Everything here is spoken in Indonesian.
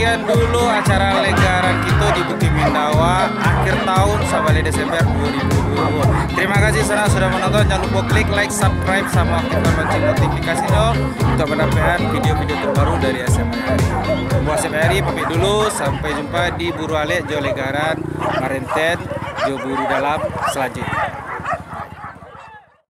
sekian dulu acara legaran kita di Bukit Mindawa akhir tahun sampai Desember 2020. Terima kasih sana sudah menonton. Jangan lupa klik like, subscribe, sama aktifkan lonceng notifikasi dong untuk mendapatkan video-video terbaru dari SMRI. Buat SMRI pamit dulu, sampai jumpa di Buru Ale Jo Legaran Marenten Jo Buru Dalam selanjutnya.